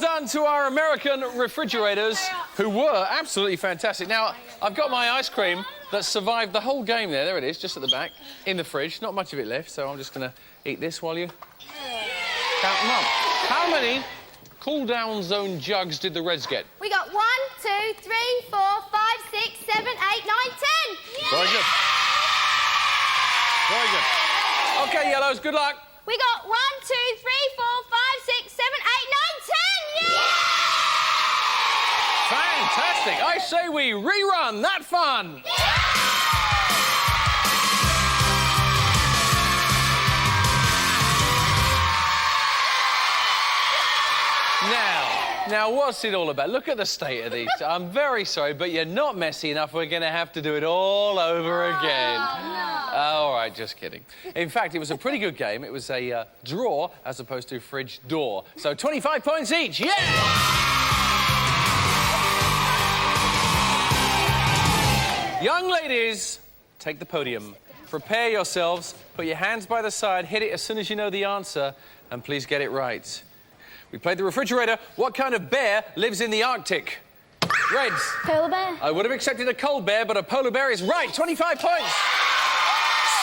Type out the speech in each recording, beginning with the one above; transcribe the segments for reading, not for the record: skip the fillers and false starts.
done to our American refrigerators, who were absolutely fantastic. Now, I've got my ice cream that survived the whole game there. There it is, just at the back, in the fridge. Not much of it left, so I'm just going to eat this while you count them up. How many cool-down zone jugs did the Reds get? We got 1, 2, 3, 4, 5, 6, 7, 8, 9, 10. Yeah. Very good. Very good. OK, Yellows, good luck. We got 1, 2, 3, 4, 5, 6, 7, 8, 9, 10. Yeah! Fantastic. I say we rerun that fun. Now, what's it all about? Look at the state of these. I'm very sorry, but you're not messy enough. We're going to have to do it all over again. No. All right, just kidding. In fact, it was a pretty good game. It was a draw as opposed to fridge door. So 25 points each. Yeah! Young ladies, take the podium. Prepare yourselves. Put your hands by the side. Hit it as soon as you know the answer. And please get it right. We played the refrigerator. What kind of bear lives in the Arctic? Reds. Polar bear. I would have accepted a cold bear, but a polar bear is right. 25 points.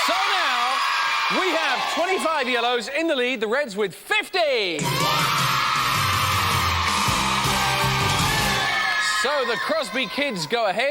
So now we have 25 Yellows in the lead. The Reds with 50. So the Crosby kids go ahead.